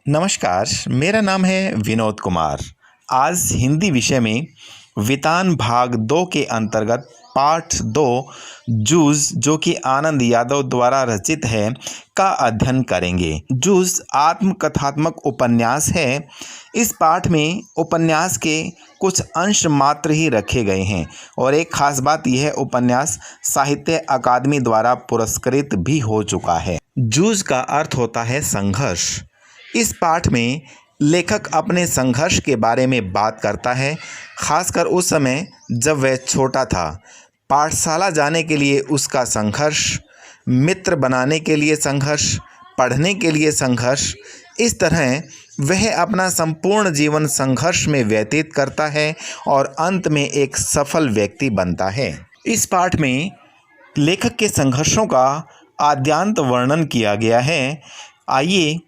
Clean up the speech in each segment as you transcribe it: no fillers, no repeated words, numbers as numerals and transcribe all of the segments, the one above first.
नमस्कार, मेरा नाम है विनोद कुमार। आज हिंदी विषय में वितान भाग 2 के अंतर्गत पाठ 2 जूझ जो कि आनंद यादव द्वारा रचित है का अध्ययन करेंगे। जूझ आत्मकथात्मक उपन्यास है। इस पाठ में उपन्यास के कुछ अंश मात्र ही रखे गए हैं और एक खास बात यह उपन्यास साहित्य अकादमी द्वारा पुरस्कृत भी हो चुका है। जूझ का अर्थ होता है संघर्ष। इस पाठ में लेखक अपने संघर्ष के बारे में बात करता है, खासकर उस समय जब वह छोटा था। पाठशाला जाने के लिए उसका संघर्ष, मित्र बनाने के लिए संघर्ष, पढ़ने के लिए संघर्ष। इस तरह वह अपना संपूर्ण जीवन संघर्ष में व्यतीत करता है और अंत में एक सफल व्यक्ति बनता है। इस पाठ में लेखक के संघर्षों का आद्यांत वर्णन किया गया है। आइए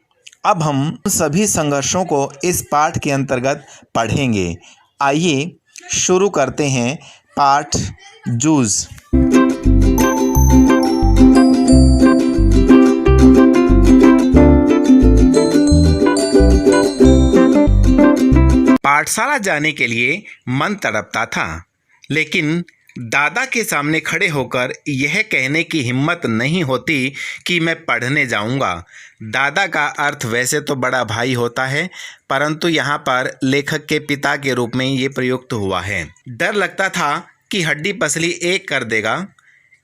अब हम सभी संघर्षों को इस पाठ के अंतर्गत पढ़ेंगे। आइए शुरू करते हैं पाठ जूझ। पाठशाला जाने के लिए मन तड़पता था, लेकिन दादा के सामने खड़े होकर यह कहने की हिम्मत नहीं होती कि मैं पढ़ने जाऊंगा। दादा का अर्थ वैसे तो बड़ा भाई होता है, परंतु यहाँ पर लेखक के पिता के रूप में ये प्रयुक्त हुआ है। डर लगता था कि हड्डी पसली एक कर देगा,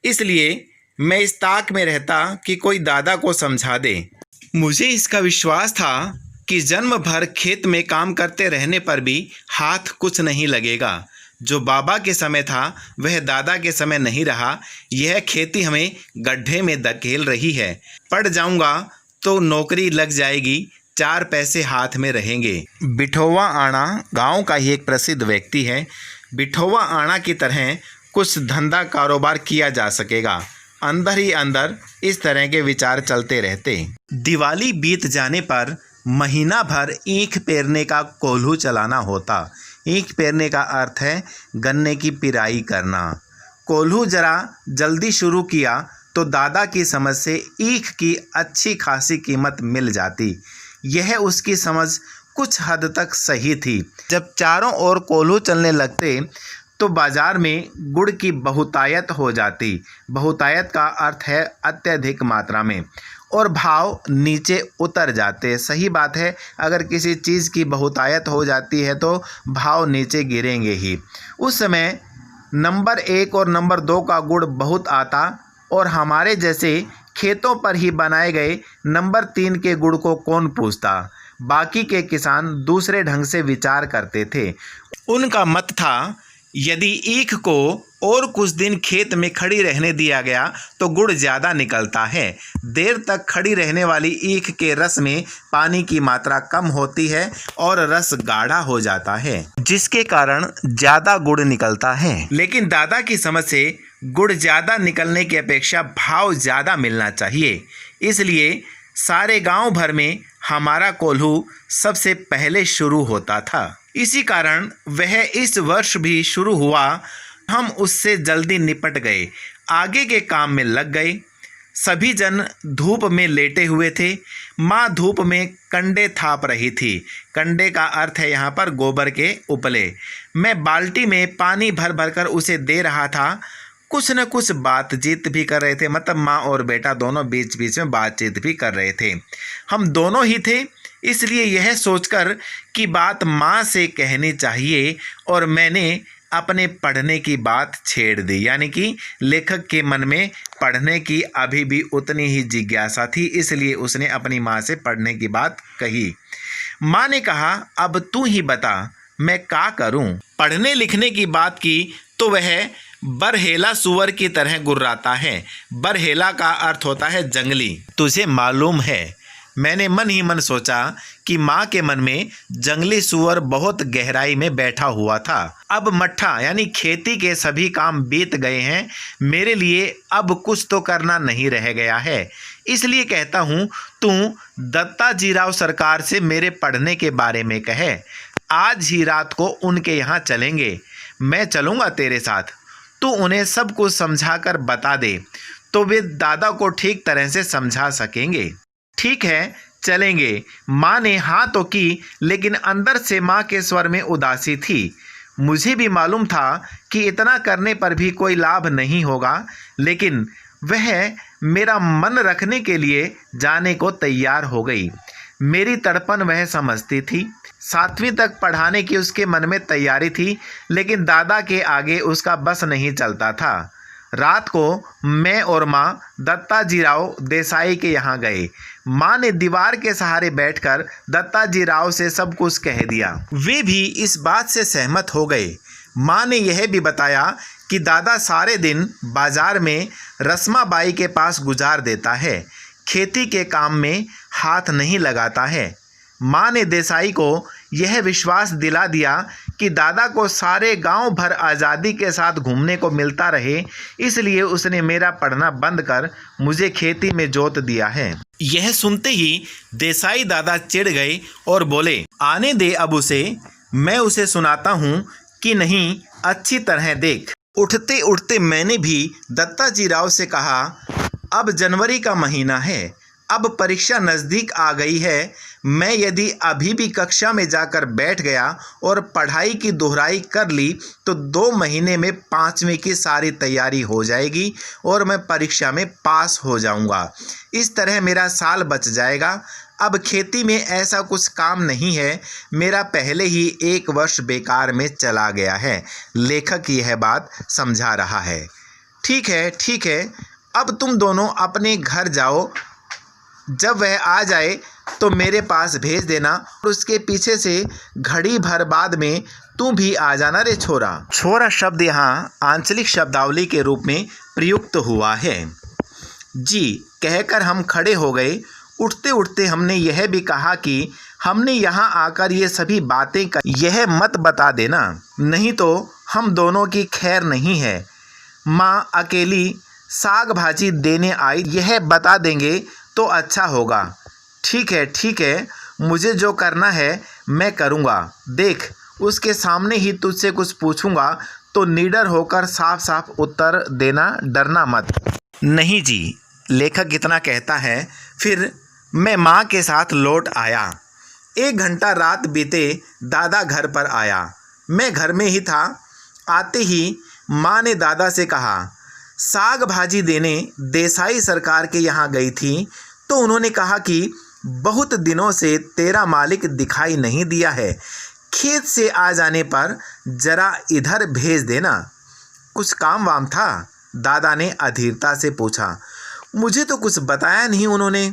इसलिए मैं इस ताक में रहता कि कोई दादा को समझा दे। मुझे इसका विश्वास था कि जन्म भर खेत में काम करते रहने पर भी हाथ कुछ नहीं लगेगा। जो बाबा के समय था वह दादा के समय नहीं रहा। यह खेती हमें गड्ढे में धकेल रही है। पढ़ जाऊंगा तो नौकरी लग जाएगी, 4 पैसे हाथ में रहेंगे। बिठोवा आना गांव का ही एक प्रसिद्ध व्यक्ति है। बिठोवा आना की तरह कुछ धंधा कारोबार किया जा सकेगा। अंदर ही अंदर इस तरह के विचार चलते रहते। दिवाली बीत जाने पर महीना भर ईख पेरने का कोल्हू चलाना होता। ईख पेरने का अर्थ है गन्ने की पिराई करना। कोल्हू जरा जल्दी शुरू किया तो दादा की समझ से ईख की अच्छी खासी कीमत मिल जाती। यह उसकी समझ कुछ हद तक सही थी। जब चारों ओर कोल्हू चलने लगते तो बाजार में गुड़ की बहुतायत हो जाती। बहुतायत का अर्थ है अत्यधिक मात्रा में, और भाव नीचे उतर जाते। सही बात है, अगर किसी चीज़ की बहुतायत हो जाती है तो भाव नीचे गिरेंगे ही। उस समय नंबर 1 और नंबर 2 का गुड़ बहुत आता, और हमारे जैसे खेतों पर ही बनाए गए नंबर 3 के गुड़ को कौन पूछता। बाकी के किसान दूसरे ढंग से विचार करते थे। उनका मत था यदि ईख को और कुछ दिन खेत में खड़ी रहने दिया गया तो गुड़ ज़्यादा निकलता है। देर तक खड़ी रहने वाली ईख के रस में पानी की मात्रा कम होती है और रस गाढ़ा हो जाता है, जिसके कारण ज़्यादा गुड़ निकलता है। लेकिन दादा की समझ से गुड़ ज़्यादा निकलने की अपेक्षा भाव ज़्यादा मिलना चाहिए, इसलिए सारे गांव भर में हमारा कोल्हू सबसे पहले शुरू होता था। इसी कारण वह इस वर्ष भी शुरू हुआ। हम उससे जल्दी निपट गए, आगे के काम में लग गए। सभी जन धूप में लेटे हुए थे। माँ धूप में कंडे थाप रही थी। कंडे का अर्थ है यहाँ पर गोबर के उपले। मैं बाल्टी में पानी भर भर कर उसे दे रहा था। कुछ न कुछ बातचीत भी कर रहे थे, मतलब माँ और बेटा दोनों बीच बीच में बातचीत भी कर रहे थे। हम दोनों ही थे, इसलिए यह सोचकर कि बात माँ से कहनी चाहिए और मैंने अपने पढ़ने की बात छेड़ दी। यानी कि लेखक के मन में पढ़ने की अभी भी उतनी ही जिज्ञासा थी, इसलिए उसने अपनी माँ से पढ़ने की बात कही। माँ ने कहा, अब तू ही बता मैं क्या करूँ। पढ़ने लिखने की बात की तो वह बरहेला सुअर की तरह गुर्राता है। बरहेला का अर्थ होता है जंगली। तुझे मालूम है, मैंने मन ही मन सोचा कि माँ के मन में जंगली सुअर बहुत गहराई में बैठा हुआ था। अब मट्ठा यानी खेती के सभी काम बीत गए हैं, मेरे लिए अब कुछ तो करना नहीं रह गया है। इसलिए कहता हूँ तू दत्ताजीराव सरकार से मेरे पढ़ने के बारे में कहे। आज ही रात को उनके यहाँ चलेंगे, मैं चलूँगा तेरे साथ। तू उन्हें सब कुछ समझा कर बता दे तो वे दादा को ठीक तरह से समझा सकेंगे। ठीक है, चलेंगे। माँ ने हाँ तो की, लेकिन अंदर से माँ के स्वर में उदासी थी। मुझे भी मालूम था कि इतना करने पर भी कोई लाभ नहीं होगा, लेकिन वह मेरा मन रखने के लिए जाने को तैयार हो गई। मेरी तड़पन वह समझती थी। 7वीं तक पढ़ाने की उसके मन में तैयारी थी, लेकिन दादा के आगे उसका बस नहीं चलता था। रात को मैं और माँ दत्ताजीराव देसाई के यहाँ गए। माँ ने दीवार के सहारे बैठकर दत्ताजीराव से सब कुछ कह दिया। वे भी इस बात से सहमत हो गए। माँ ने यह भी बताया कि दादा सारे दिन बाजार में रस्माबाई के पास गुजार देता है, खेती के काम में हाथ नहीं लगाता है। माँ ने देसाई को यह विश्वास दिला दिया कि दादा को सारे गांव भर आज़ादी के साथ घूमने को मिलता रहे, इसलिए उसने मेरा पढ़ना बंद कर मुझे खेती में जोत दिया है। यह सुनते ही देसाई दादा चिढ़ गए और बोले, आने दे अब उसे, मैं उसे सुनाता हूँ कि नहीं, अच्छी तरह देख। उठते उठते मैंने भी दत्ताजीराव से कहा, अब जनवरी का महीना है, अब परीक्षा नज़दीक आ गई है। मैं यदि अभी भी कक्षा में जाकर बैठ गया और पढ़ाई की दोहराई कर ली तो 2 महीने में 5वीं की सारी तैयारी हो जाएगी और मैं परीक्षा में पास हो जाऊंगा। इस तरह मेरा साल बच जाएगा। अब खेती में ऐसा कुछ काम नहीं है, मेरा पहले ही 1 वर्ष बेकार में चला गया है। लेखक यह बात समझा रहा है। ठीक है, अब तुम दोनों अपने घर जाओ। जब वह आ जाए तो मेरे पास भेज देना और उसके पीछे से घड़ी भर बाद में तू भी आ जाना रे छोरा। छोरा शब्द यहाँ आंचलिक शब्दावली के रूप में प्रयुक्त हुआ है। जी कहकर हम खड़े हो गए। उठते उठते हमने यह भी कहा कि हमने यहाँ आकर ये सभी बातें कर, यह मत बता देना, नहीं तो हम दोनों की खैर नहीं है। माँ अकेली साग भाजी देने आई, यह बता देंगे तो अच्छा होगा। ठीक है, मुझे जो करना है मैं करूँगा। देख, उसके सामने ही तुझसे कुछ पूछूंगा तो निडर होकर साफ साफ उत्तर देना, डरना मत। नहीं जी, लेखक इतना कहता है। फिर मैं माँ के साथ लौट आया। 1 घंटा रात बीते दादा घर पर आया। मैं घर में ही था। आते ही माँ ने दादा से कहा, साग भाजी देने देसाई सरकार के यहाँ गई थी तो उन्होंने कहा कि बहुत दिनों से तेरा मालिक दिखाई नहीं दिया है, खेत से आ जाने पर जरा इधर भेज देना। कुछ काम वाम था? दादा ने अधीरता से पूछा। मुझे तो कुछ बताया नहीं उन्होंने,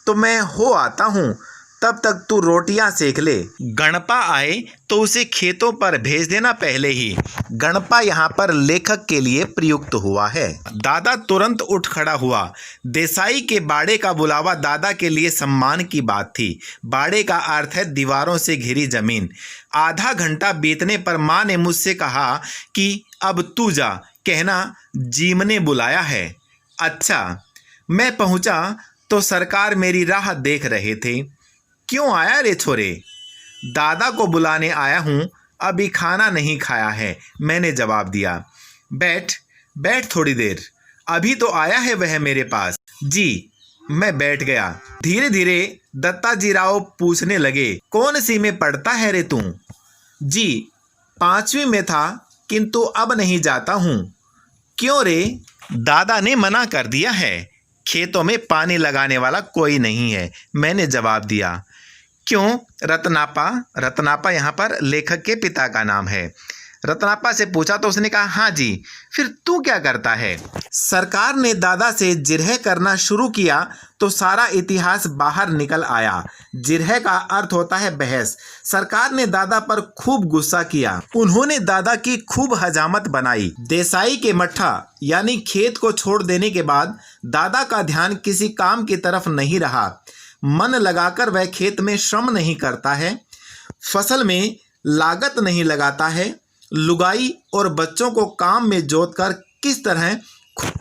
तो मैं हो आता हूँ, तब तक तू रोटियां सेक ले। गणपा आए तो उसे खेतों पर भेज देना पहले ही। गणपा यहाँ पर लेखक के लिए प्रयुक्त हुआ है। दादा तुरंत उठ खड़ा हुआ। देसाई के बाड़े का बुलावा दादा के लिए सम्मान की बात थी। बाड़े का अर्थ है दीवारों से घिरी जमीन। आधा घंटा बीतने पर माँ ने मुझसे कहा कि अब तू जा, कहना जीम ने बुलाया है। अच्छा, मैं पहुँचा तो सरकार मेरी राह देख रहे थे। क्यों आया रे छोरे? दादा को बुलाने आया हूँ, अभी खाना नहीं खाया है, मैंने जवाब दिया। बैठ थोड़ी देर, अभी तो आया है वह मेरे पास। जी, मैं बैठ गया। धीरे धीरे दत्ताजीराव पूछने लगे, कौन सी में पढ़ता है रे तू? जी, 5वीं में था, किंतु अब नहीं जाता हूँ। क्यों रे? दादा ने मना कर दिया है, खेतों में पानी लगाने वाला कोई नहीं है, मैंने जवाब दिया। क्यों? रत्नापा यहाँ पर लेखक के पिता का नाम है। रत्नापा से पूछा तो उसने कहा, हाँ जी। फिर तू क्या करता है? सरकार ने दादा से जिरह करना शुरू किया तो सारा इतिहास बाहर निकल आया। जिरह का अर्थ होता है बहस। सरकार ने दादा पर खूब गुस्सा किया। उन्होंने दादा की खूब हजामत बनाई। देसाई के मट्ठा यानी खेत को छोड़ देने के बाद दादा का ध्यान किसी काम की तरफ नहीं रहा। मन लगाकर वह खेत में श्रम नहीं करता है, फसल में लागत नहीं लगाता है, लुगाई और बच्चों को काम में जोतकर किस तरह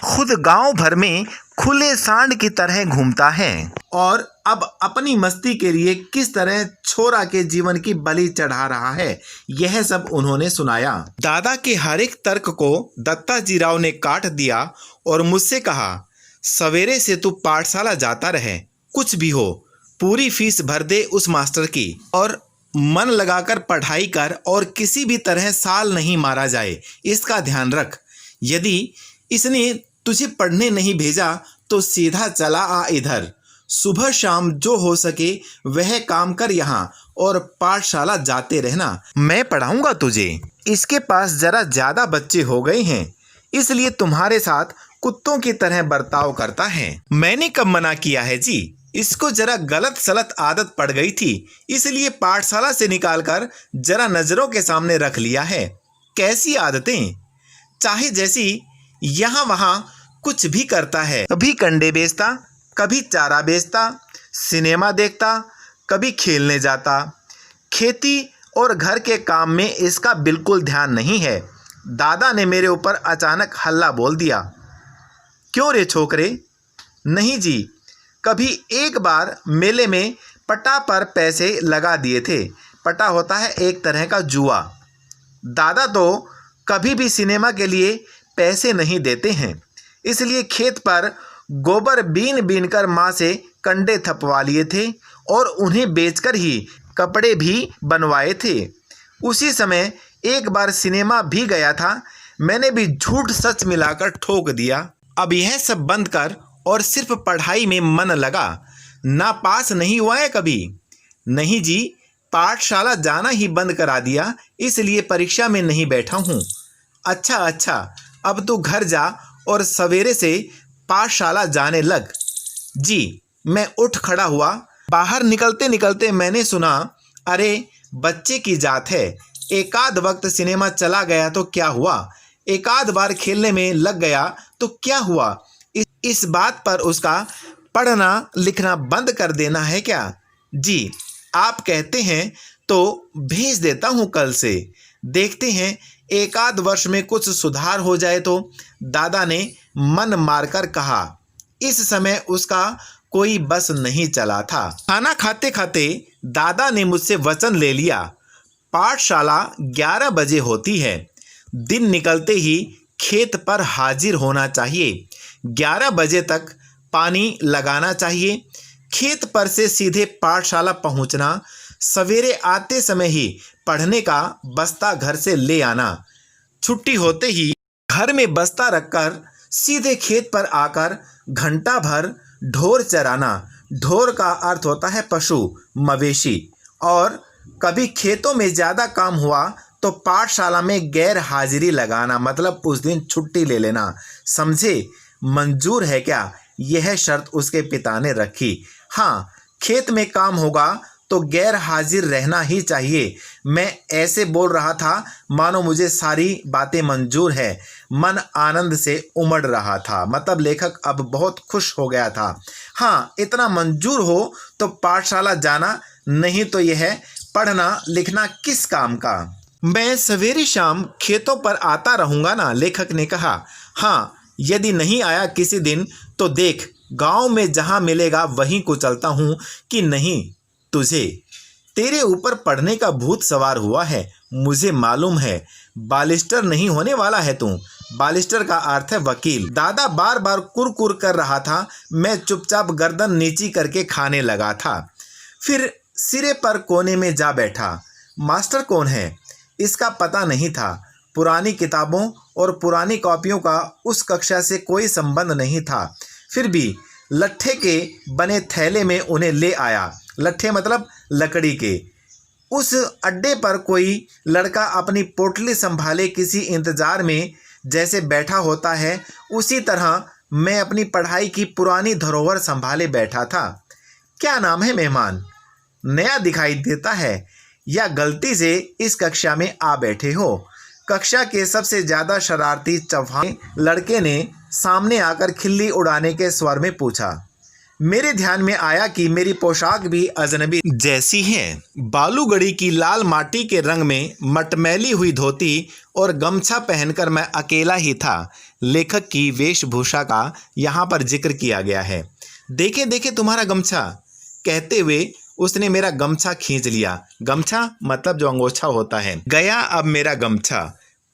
खुद गांव भर में खुले सांड की तरह घूमता है और अब अपनी मस्ती के लिए किस तरह छोरा के जीवन की बलि चढ़ा रहा है, यह सब उन्होंने सुनाया। दादा के हर एक तर्क को दत्ताजीराव ने काट दिया और मुझसे कहा, सवेरे से तू पाठशाला जाता रहे, कुछ भी हो पूरी फीस भर दे उस मास्टर की और मन लगाकर पढ़ाई कर और किसी भी तरह साल नहीं मारा जाए, इसका ध्यान रख। यदि इसने तुझे पढ़ने नहीं भेजा तो सीधा चला आ इधर। सुबह शाम जो हो सके वह काम कर यहाँ और पाठशाला जाते रहना। मैं पढ़ाऊंगा तुझे। इसके पास जरा ज़्यादा बच्चे हो गए हैं, इसलिए तुम्हारे साथ कुत्तों की तरह बर्ताव करता है। मैंने कब मना किया है जी? इसको जरा गलत सलत आदत पड़ गई थी, इसलिए पाठशाला से निकालकर जरा नज़रों के सामने रख लिया है। कैसी आदतें! चाहे जैसी, यहाँ वहाँ कुछ भी करता है। कभी कंडे बेचता, कभी चारा बेचता, सिनेमा देखता, कभी खेलने जाता। खेती और घर के काम में इसका बिल्कुल ध्यान नहीं है। दादा ने मेरे ऊपर अचानक हल्ला बोल दिया। क्यों रे छोकरे? नहीं जी, कभी एक बार मेले में पटा पर पैसे लगा दिए थे। पटा होता है एक तरह का जुआ। दादा तो कभी भी सिनेमा के लिए पैसे नहीं देते हैं, इसलिए खेत पर गोबर बीन बीन कर माँ से कंडे थपवा लिए थे और उन्हें बेचकर ही कपड़े भी बनवाए थे। उसी समय एक बार सिनेमा भी गया था। मैंने भी झूठ सच मिलाकर ठोक दिया। अब यह सब बंद कर और सिर्फ पढ़ाई में मन लगा। ना पास नहीं हुआ है कभी? नहीं जी, पाठशाला जाना ही बंद करा दिया, इसलिए परीक्षा में नहीं बैठा हूँ। अच्छा अच्छा, अब तू घर जा और सवेरे से पाठशाला जाने लग। जी, मैं उठ खड़ा हुआ। बाहर निकलते निकलते मैंने सुना, अरे बच्चे की जात है, एकाध वक्त सिनेमा चला गया तो क्या हुआ, एकाध बार खेलने में लग गया तो क्या हुआ। इस बात पर उसका पढ़ना लिखना बंद कर देना है क्या? जी, आप कहते हैं तो भेज देता हूँ कल से। देखते हैं एकाध वर्ष में कुछ सुधार हो जाए तो, दादा ने मन मारकर कहा। इस समय उसका कोई बस नहीं चला था। खाना खाते खाते दादा ने मुझसे वचन ले लिया, पाठशाला 11 बजे होती है। दिन निकलते ही खेत पर हाजिर होना चाहिए। 11 बजे तक पानी लगाना चाहिए। खेत पर से सीधे पाठशाला पहुंचना। सवेरे आते समय ही पढ़ने का बस्ता घर से ले आना। छुट्टी होते ही घर में बस्ता रखकर सीधे खेत पर आकर घंटा भर ढोर चराना। ढोर का अर्थ होता है पशु, मवेशी। और कभी खेतों में ज़्यादा काम हुआ तो पाठशाला में गैर हाजिरी लगाना, मतलब उस दिन छुट्टी ले लेना। समझे? मंजूर है क्या? यह शर्त उसके पिता ने रखी। हाँ, खेत में काम होगा तो गैर हाजिर रहना ही चाहिए। मैं ऐसे बोल रहा था मानो मुझे सारी बातें मंजूर है। मन आनंद से उमड़ रहा था, मतलब लेखक अब बहुत खुश हो गया था। हाँ, इतना मंजूर हो तो पाठशाला जाना, नहीं तो यह पढ़ना लिखना किस काम का। मैं सवेरे शाम खेतों पर आता रहूँगा ना, लेखक ने कहा। हाँ, यदि नहीं आया किसी दिन तो देख, गांव में जहाँ मिलेगा वहीं को चलता हूँ कि नहीं। तुझे, तेरे ऊपर पढ़ने का भूत सवार हुआ है, मुझे मालूम है। बालिस्टर नहीं होने वाला है तू। बालिस्टर का अर्थ है वकील। दादा बार बार कुर कर रहा था। मैं चुपचाप गर्दन नीची करके खाने लगा था। फिर सिरे पर कोने में जा बैठा। मास्टर कौन है इसका पता नहीं था। पुरानी किताबों और पुरानी कॉपियों का उस कक्षा से कोई संबंध नहीं था। फिर भी लट्ठे के बने थैले में उन्हें ले आया। लट्ठे मतलब लकड़ी के। उस अड्डे पर कोई लड़का अपनी पोटली संभाले किसी इंतजार में जैसे बैठा होता है, उसी तरह मैं अपनी पढ़ाई की पुरानी धरोहर संभाले बैठा था। क्या नाम है मेहमान? नया दिखाई देता है या गलती से इस कक्षा में आ बैठे हो? कक्षा के सबसे ज़्यादा शरारती चौहान लड़के ने सामने आकर खिल्ली उड़ाने के स्वर में पूछा। मेरे ध्यान में आया कि मेरी पोशाक भी अजनबी जैसी है। बालूगढ़ी की लाल माटी के रंग में मटमैली हुई धोती और गमछा पहनकर मैं अकेला ही था। लेखक की वेशभूषा का यहाँ पर जिक्र किया गया है। देखे देखे तुम्हारा गमछा, कहते हुए उसने मेरा गमछा खींच लिया। गमछा मतलब जो अंगोछा होता है। गया अब मेरा गमछा।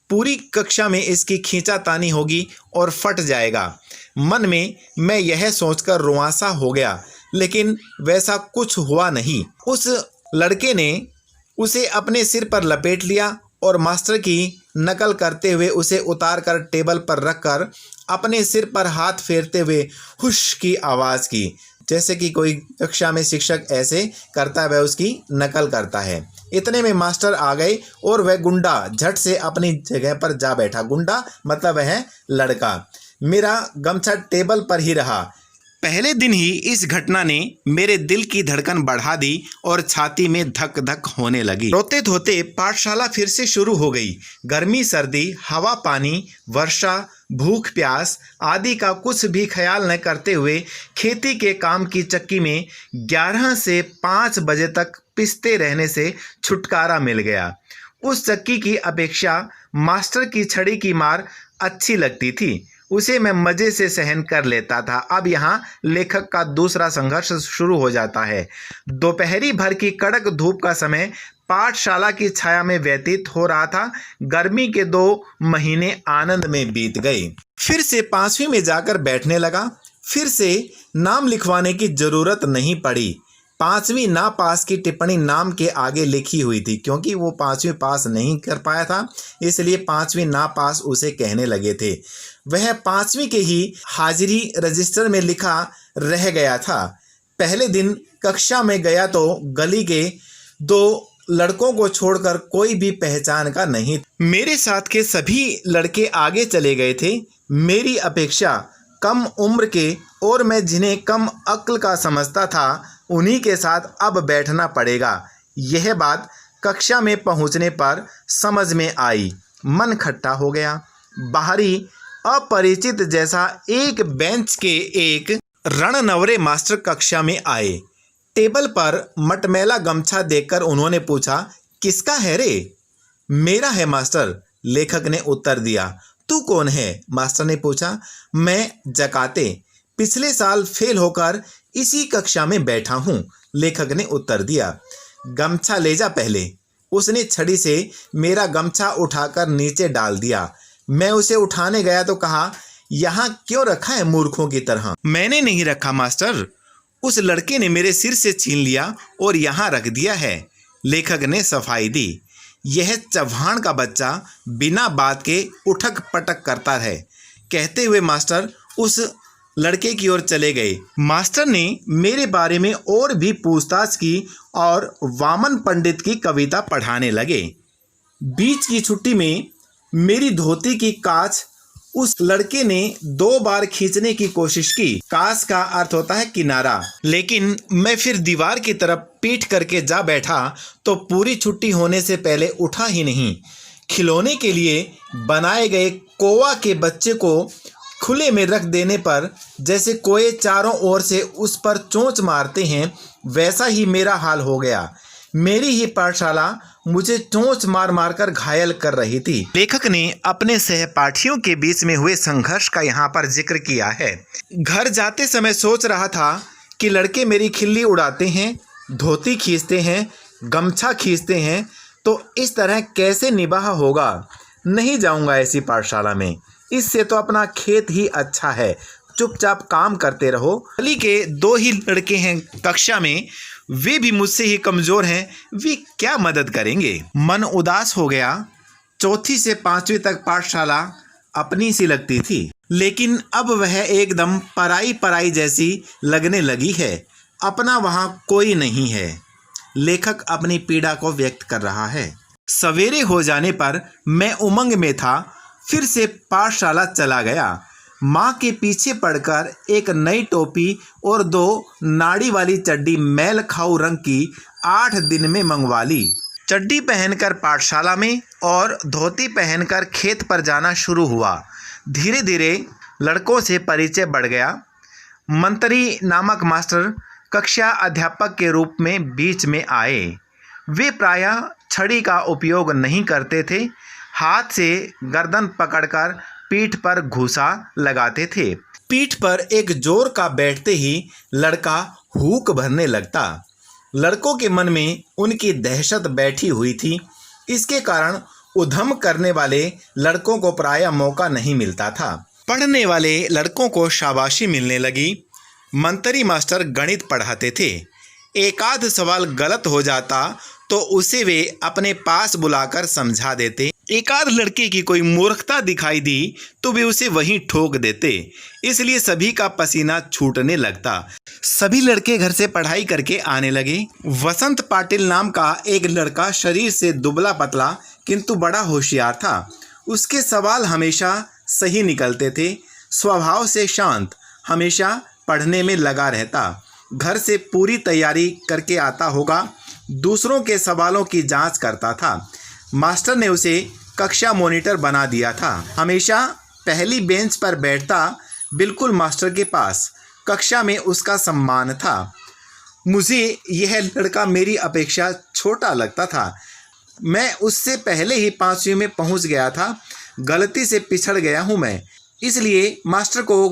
पूरी कक्षा में इसकी खींचातानी होगी और फट जाएगा। मन में मैं यह सोचकर रुआंसा हो गया, लेकिन वैसा कुछ हुआ नहीं। उस लड़के ने उसे अपने सिर पर लपेट लिया और मास्टर की नकल करते हुए उसे उतार कर टेबल पर रखकर अपने सिर पर हाथ फेरते हुए हुश की आवाज़ की, जैसे कि कोई कक्षा में शिक्षक ऐसे करता है वह उसकी नकल करता है। इतने में मास्टर आ गए और वह गुंडा झट से अपनी जगह पर जा बैठा। गुंडा मतलब वह लड़का। मेरा गमछा टेबल पर ही रहा। पहले दिन ही इस घटना ने मेरे दिल की धड़कन बढ़ा दी और छाती में धक धक होने लगी। रोते धोते पाठशाला फिर से शुरू हो गई। गर्मी सर्दी, हवा पानी, वर्षा, भूख प्यास आदि का कुछ भी ख्याल न करते हुए खेती के काम की चक्की में 11 से 5 बजे तक पिसते रहने से छुटकारा मिल गया। उस चक्की की अपेक्षा मास्टर की छड़ी की मार अच्छी लगती थी। उसे मैं मज़े से सहन कर लेता था। अब यहाँ लेखक का दूसरा संघर्ष शुरू हो जाता है। दोपहरी भर की कड़क धूप का समय पाठशाला की छाया में व्यतीत हो रहा था। गर्मी के 2 महीने आनंद में बीत गए। फिर से 5वीं में जाकर बैठने लगा। फिर से नाम लिखवाने की ज़रूरत नहीं पड़ी। 5वीं ना पास की टिप्पणी नाम के आगे लिखी हुई थी, क्योंकि वो 5वीं पास नहीं कर पाया था, इसलिए 5वीं ना पास उसे कहने लगे थे। वह 5वीं के ही हाजिरी रजिस्टर में लिखा रह गया था। पहले दिन कक्षा में गया तो गली के 2 लड़कों को छोड़कर कोई भी पहचान का नहीं। मेरे साथ के सभी लड़के आगे चले गए थे। मेरी अपेक्षा कम उम्र के और मैं जिन्हें कम अक्ल का समझता था उन्हीं के साथ अब बैठना पड़ेगा। यह बात कक्षा में पहुंचने पर समझ में आई। मन खट्टा हो गया। बाहरी अपरिचित जैसा एक बेंच के एक रणनवरे मास्टर कक्षा में आए। टेबल पर मटमैला गमछा देखकर उन्होंने पूछा, किसका है रे? मेरा है मास्टर, लेखक ने उत्तर दिया। तू कौन है? मास्टर ने पूछा। मैं जकाते, पिछले साल फेल होकर इसी कक्षा में बैठा हूँ, लेखक ने उत्तर दिया। गमछा ले जा पहले। उसने छड़ी से मेरा गमछा उठाकर नीचे डाल दिया। मैं उसे उठाने गया तो कहा, यहाँ क्यों रखा है मूर्खों की तरह? मैंने नहीं रखा मास्टर, उस लड़के ने मेरे सिर से छीन लिया और यहाँ रख दिया है, लेखक ने सफाई दी। यह चौहान का बच्चा बिना बात के उठक पटक करता है, कहते हुए मास्टर उस लड़के की ओर चले गए। मास्टर ने मेरे बारे में और भी पूछताछ की और वामन पंडित की कविता पढ़ाने लगे। बीच की छुट्टी में मेरी धोती की काछ उस लड़के ने 2 बार खींचने की कोशिश की। काछ का अर्थ होता है किनारा। लेकिन मैं फिर दीवार की तरफ पीठ करके जा बैठा तो पूरी छुट्टी होने से पहले उठा ही नहीं। खिलौने के लिए बनाए गए कौवा के बच्चे को खुले में रख देने पर जैसे कोए चारों ओर से उस पर चोंच मारते हैं, वैसा ही मेरा हाल हो गया। मेरी ही पाठशाला मुझे चोंच मार मार कर घायल कर रही थी। लेखक ने अपने सहपाठियों के बीच में हुए संघर्ष का यहाँ पर जिक्र किया है। घर जाते समय सोच रहा था कि लड़के मेरी खिल्ली उड़ाते हैं, धोती खींचते हैं, गमछा खींचते हैं, तो इस तरह कैसे निभाना होगा। नहीं जाऊंगा ऐसी पाठशाला में, इससे तो अपना खेत ही अच्छा है। चुपचाप काम करते रहो। गली के 2 ही लड़के हैं कक्षा में, वे भी मुझसे ही कमज़ोर हैं, वे क्या मदद करेंगे। मन उदास हो गया। 4वीं से 5वीं तक पाठशाला अपनी सी लगती थी, लेकिन अब वह एकदम पराई पराई जैसी लगने लगी है। अपना वहाँ कोई नहीं है। लेखक अपनी पीड़ा को व्यक्त कर रहा है। सवेरे हो जाने पर मैं उमंग में था, फिर से पाठशाला चला गया। माँ के पीछे पड़कर एक नई टोपी और 2 नाड़ी वाली चड्डी मैल खाऊ रंग की 8 दिन में मंगवा ली। चड्डी पहनकर पाठशाला में और धोती पहनकर खेत पर जाना शुरू हुआ। धीरे धीरे लड़कों से परिचय बढ़ गया। मंत्री नामक मास्टर कक्षा अध्यापक के रूप में बीच में आए। वे प्रायः छड़ी का उपयोग नहीं करते थे, हाथ से गर्दन पकड़कर पीठ पर घूसा लगाते थे। पीठ पर एक जोर का बैठते ही लड़का हूक भरने लगता। लड़कों के मन में उनकी दहशत बैठी हुई थी। इसके कारण उधम करने वाले लड़कों को प्रायः मौका नहीं मिलता था। पढ़ने वाले लड़कों को शाबाशी मिलने लगी। मंतरी मास्टर गणित पढ़ाते थे। एक आध सवाल गलत हो जाता तो उसे वे अपने पास बुलाकर समझा देते। एक आध लड़के की कोई मूर्खता दिखाई दी तो वे उसे वहीं ठोक देते। इसलिए सभी का पसीना छूटने लगता। सभी लड़के घर से पढ़ाई करके आने लगे। वसंत पाटिल नाम का एक लड़का शरीर से दुबला पतला किंतु बड़ा होशियार था। उसके सवाल हमेशा सही निकलते थे। स्वभाव से शांत, हमेशा पढ़ने में लगा रहता। घर से पूरी तैयारी करके आता होगा। दूसरों के सवालों की जांच करता था। मास्टर ने उसे कक्षा मॉनिटर बना दिया था। हमेशा पहली बेंच पर बैठता, बिल्कुल मास्टर के पास। कक्षा में उसका सम्मान था। मुझे यह लड़का मेरी अपेक्षा छोटा लगता था। मैं उससे पहले ही 5वीं में पहुंच गया था। गलती से पिछड़ गया हूं मैं। इसलिए मास्टर को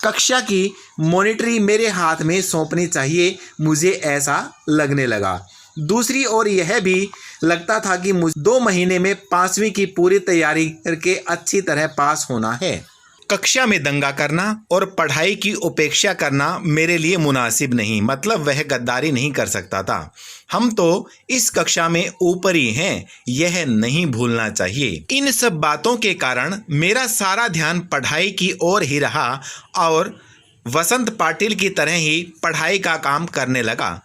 कक्षा की मॉनिटरी मेरे हाथ में सौंपनी चाहिए, मुझे ऐसा लगने लगा। दूसरी ओर यह भी लगता था कि मुझे 2 महीने में 5वीं की पूरी तैयारी करके अच्छी तरह पास होना है। कक्षा में दंगा करना और पढ़ाई की उपेक्षा करना मेरे लिए मुनासिब नहीं, मतलब वह गद्दारी नहीं कर सकता था। हम तो इस कक्षा में ऊपर ही हैं, यह नहीं भूलना चाहिए। इन सब बातों के कारण मेरा सारा ध्यान पढ़ाई की ओर ही रहा और वसंत पाटिल की तरह ही पढ़ाई का काम करने लगा।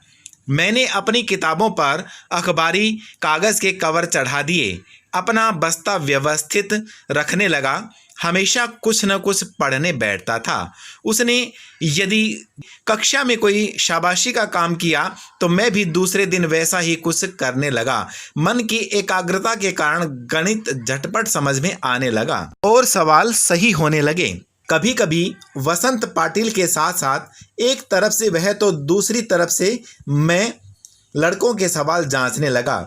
मैंने अपनी किताबों पर अखबारी कागज़ के कवर चढ़ा दिए। अपना बस्ता व्यवस्थित रखने लगा। हमेशा कुछ न कुछ पढ़ने बैठता था। उसने यदि कक्षा में कोई शाबाशी का काम किया तो मैं भी दूसरे दिन वैसा ही कुछ करने लगा। मन की एकाग्रता के कारण गणित झटपट समझ में आने लगा और सवाल सही होने लगे। कभी कभी वसंत पाटिल के साथ साथ एक तरफ से वह तो दूसरी तरफ से मैं लड़कों के सवाल जांचने लगा।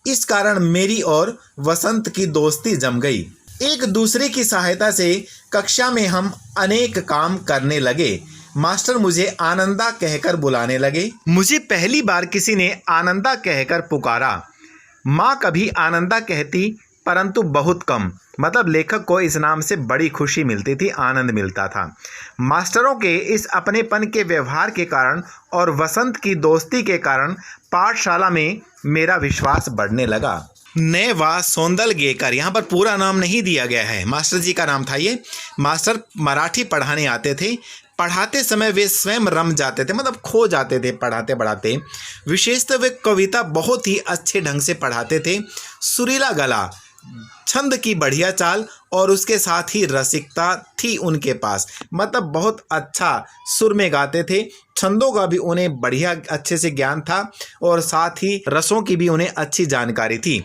इस कारण मेरी और वसंत की दोस्ती जम गई। एक दूसरे की सहायता से कक्षा में हम अनेक काम करने लगे। मास्टर मुझे आनंदा कहकर बुलाने लगे। मुझे पहली बार किसी ने आनंदा कहकर पुकारा। माँ कभी आनंदा कहती, परंतु बहुत कम। मतलब लेखक को इस नाम से बड़ी खुशी मिलती थी, आनंद मिलता था। मास्टरों के इस अपनेपन के व्यवहार के कारण और वसंत की दोस्ती के कारण पाठशाला में मेरा विश्वास बढ़ने लगा। नेवा सौंदलगेकर, यहाँ पर पूरा नाम नहीं दिया गया है, मास्टर जी का नाम था ये। मास्टर मराठी पढ़ाने आते थे। पढ़ाते समय वे स्वयं रम जाते थे, मतलब खो जाते थे पढ़ाते पढ़ाते। विशेषतः वे कविता बहुत ही अच्छे ढंग से पढ़ाते थे। सुरीला गला, छंद की बढ़िया चाल और उसके साथ ही रसिकता थी उनके पास, मतलब बहुत अच्छा सुर में गाते थे। छंदों का भी उन्हें बढ़िया अच्छे से ज्ञान था और साथ ही रसों की भी उन्हें अच्छी जानकारी थी।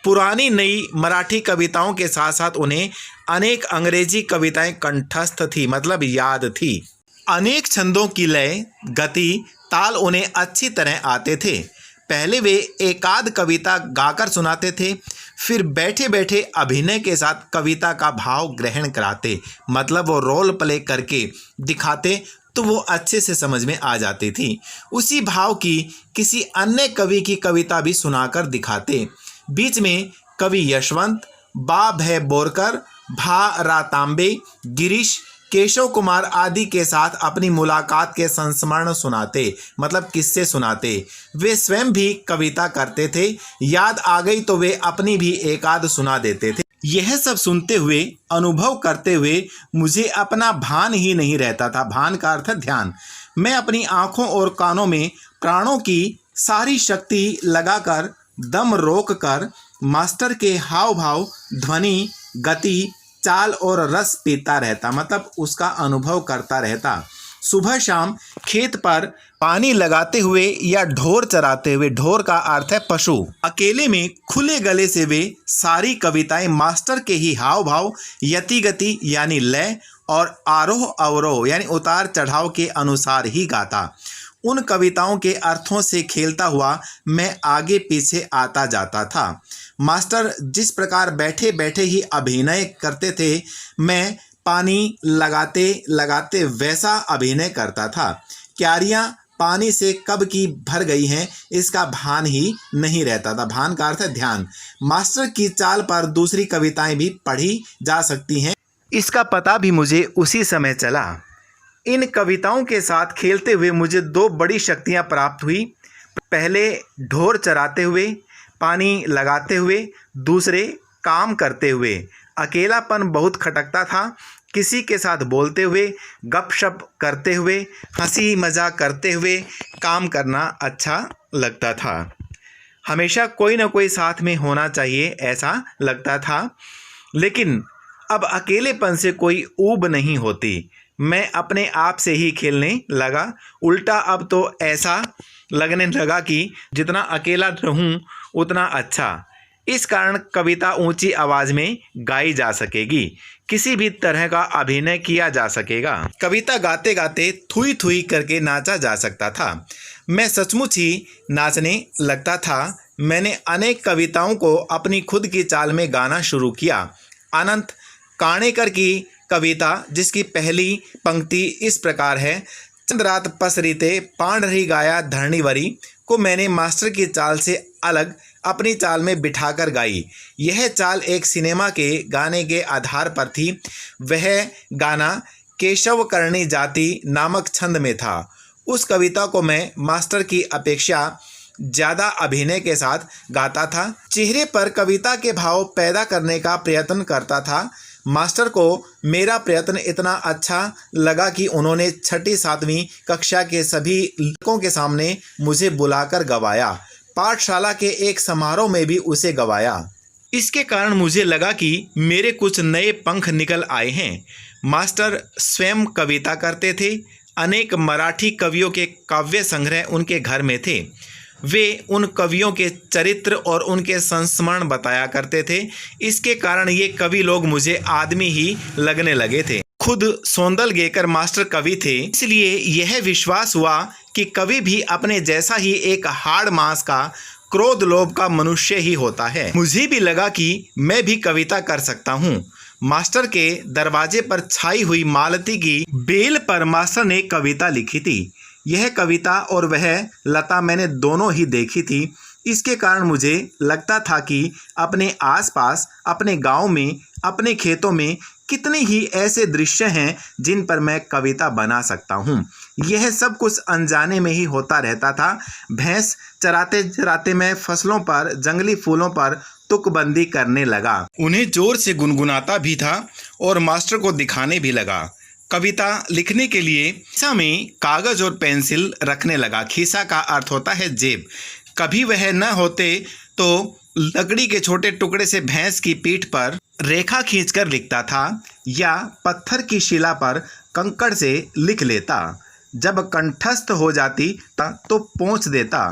पुरानी नई मराठी कविताओं के साथ साथ उन्हें अनेक अंग्रेजी कविताएं कंठस्थ थी, मतलब याद थी। अनेक छंदों की लय, गति, ताल उन्हें अच्छी तरह आते थे। पहले वे एकाध कविता गाकर सुनाते थे, फिर बैठे बैठे अभिनय के साथ कविता का भाव ग्रहण कराते, मतलब वो रोल प्ले करके दिखाते तो वो अच्छे से समझ में आ जाती थी। उसी भाव की किसी अन्य कवि की कविता भी सुनाकर दिखाते। बीच में कवि यशवंत, बा भै बोरकर, भा रातांबे, गिरीश, केशव कुमार आदि के साथ अपनी मुलाकात के संस्मरण सुनाते, मतलब किस्से सुनाते। वे स्वयं भी कविता करते थे। याद आ गई तो वे अपनी भी एकाध सुना देते थे। यह सब सुनते हुए, अनुभव करते हुए मुझे अपना भान ही नहीं रहता था। भान का अर्थ है ध्यान। मैं अपनी आँखों और कानों में प्राणों की सारी शक्ति लगाकर, दम रोक कर मास्टर के हाव भाव, ध्वनि, गति, चाल और रस पीता रहता, मतलब उसका अनुभव करता रहता। सुबह शाम खेत पर पानी लगाते हुए या ढोर चराते हुए, ढोर का अर्थ है पशु, अकेले में खुले गले से वे सारी कविताएं मास्टर के ही हाव भाव, यति गति यानी लय और आरोह अवरोह यानी उतार चढ़ाव के अनुसार ही गाता। उन कविताओं के अर्थों से खेलता हुआ मैं आगे पीछे आता जाता था। मास्टर जिस प्रकार बैठे बैठे ही अभिनय करते थे, मैं पानी लगाते लगाते वैसा अभिनय करता था। क्यारियाँ पानी से कब की भर गई हैं इसका भान ही नहीं रहता था। भान का अर्थ है ध्यान। मास्टर की चाल पर दूसरी कविताएं भी पढ़ी जा सकती हैं, इसका पता भी मुझे उसी समय चला। इन कविताओं के साथ खेलते हुए मुझे दो बड़ी शक्तियाँ प्राप्त हुई। पहले ढोर चराते हुए, पानी लगाते हुए, दूसरे काम करते हुए। अकेलापन बहुत खटकता था। किसी के साथ बोलते हुए, गपशप करते हुए, हंसी मजाक करते हुए काम करना अच्छा लगता था। हमेशा कोई ना कोई साथ में होना चाहिए ऐसा लगता था। लेकिन अब अकेलेपन से कोई ऊब नहीं होती। मैं अपने आप से ही खेलने लगा। उल्टा अब तो ऐसा लगने लगा कि जितना अकेला रहूं उतना अच्छा। इस कारण कविता ऊंची आवाज में गाई जा सकेगी, किसी भी तरह का अभिनय किया जा सकेगा। कविता गाते गाते थुई थुई करके नाचा जा सकता था। मैं सचमुच ही नाचने लगता था। मैंने अनेक कविताओं को अपनी खुद की चाल में गाना शुरू किया। अनंत काणेकर की कविता, जिसकी पहली पंक्ति इस प्रकार है, चंद रात पसरीते पांढरी गाया धरणीवरी, को मैंने मास्टर की चाल से अलग अपनी चाल में बिठाकर गाई। यह चाल एक सिनेमा के गाने के आधार पर थी। वह गाना केशव करणी जाति नामक छंद में था। उस कविता को मैं मास्टर की अपेक्षा ज़्यादा अभिनय के साथ गाता था। चेहरे पर कविता के भाव पैदा करने का प्रयत्न करता था। मास्टर को मेरा प्रयत्न इतना अच्छा लगा कि उन्होंने 6ठी 7वीं कक्षा के सभी लड़कों के सामने मुझे बुलाकर गवाया। पाठशाला के एक समारोह में भी उसे गवाया। इसके कारण मुझे लगा कि मेरे कुछ नए पंख निकल आए हैं। मास्टर स्वयं कविता करते थे। अनेक मराठी कवियों के काव्य संग्रह उनके घर में थे। वे उन कवियों के चरित्र और उनके संस्मरण बताया करते थे। इसके कारण ये कवि लोग मुझे आदमी ही लगने लगे थे। खुद सौंदलगेकर मास्टर कवि थे, इसलिए यह विश्वास हुआ कि कवि भी अपने जैसा ही एक हाड़ मांस का, क्रोध लोभ का मनुष्य ही होता है। मुझे भी लगा कि मैं भी कविता कर सकता हूँ। मास्टर के दरवाजे पर छाई हुई मालती की बेल पर मास्टर ने कविता लिखी थी। यह कविता और वह लता मैंने दोनों ही देखी थी। इसके कारण मुझे लगता था कि अपने आसपास, अपने गांव में, अपने खेतों में कितने ही ऐसे दृश्य हैं जिन पर मैं कविता बना सकता हूँ। यह सब कुछ अनजाने में ही होता रहता था। भैंस चराते चराते मैं फसलों पर, जंगली फूलों पर तुकबंदी करने लगा। उन्हें जोर से गुनगुनाता भी था और मास्टर को दिखाने भी लगा। कविता लिखने के लिए खीसा में कागज और पेंसिल रखने लगा। खीसा का अर्थ होता है जेब। कभी वह न होते तो लकड़ी के छोटे टुकड़े से भैंस की पीठ पर रेखा खींचकर लिखता था या पत्थर की शिला पर कंकड़ से लिख लेता। जब कंठस्थ हो जाती तो पोंछ देता।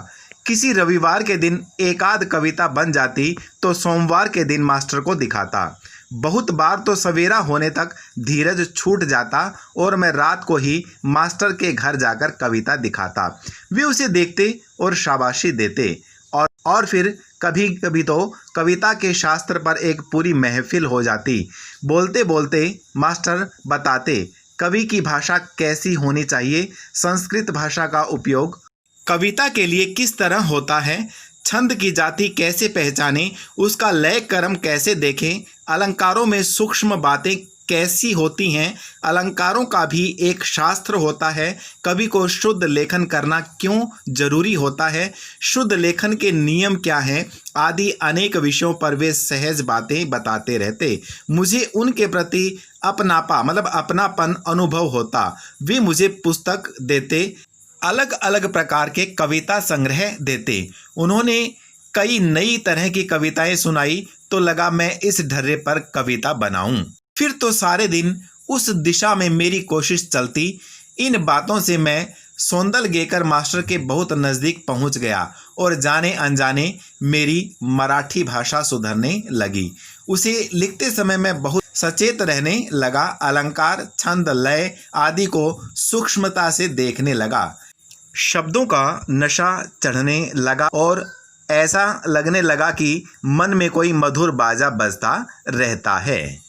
किसी रविवार के दिन एक आध कविता बन जाती तो सोमवार के दिन मास्टर को दिखाता। बहुत बार तो सवेरा होने तक धीरज छूट जाता और मैं रात को ही मास्टर के घर जाकर कविता दिखाता। वे उसे देखते और शाबाशी देते और फिर कभी कभी तो कविता के शास्त्र पर एक पूरी महफिल हो जाती। बोलते बोलते मास्टर बताते कवि की भाषा कैसी होनी चाहिए, संस्कृत भाषा का उपयोग कविता के लिए किस तरह होता है, छंद की जाति कैसे पहचानें, उसका लय क्रम कैसे देखें, अलंकारों में सूक्ष्म बातें कैसी होती हैं, अलंकारों का भी एक शास्त्र होता है, कवि को शुद्ध लेखन करना क्यों जरूरी होता है, शुद्ध लेखन के नियम क्या हैं, आदि अनेक विषयों पर वे सहज बातें बताते रहते। मुझे उनके प्रति अपनापन अनुभव होता। वे मुझे पुस्तक देते, अलग अलग प्रकार के कविता संग्रह देते। उन्होंने कई नई तरह की कविताएं सुनाई तो लगा मैं इस ढर्रे पर कविता बनाऊं। फिर तो सारे दिन उस दिशा में मेरी कोशिश चलती। इन बातों से मैं सौंदलगेकर मास्टर के बहुत नज़दीक पहुंच गया और जाने अनजाने मेरी मराठी भाषा सुधरने लगी। उसे लिखते समय मैं बहुत सचेत रहने लगा। अलंकार, छंद, लय आदि को सूक्ष्मता से देखने लगा। शब्दों का नशा चढ़ने लगा और ऐसा लगने लगा कि मन में कोई मधुर बाजा बजता रहता है।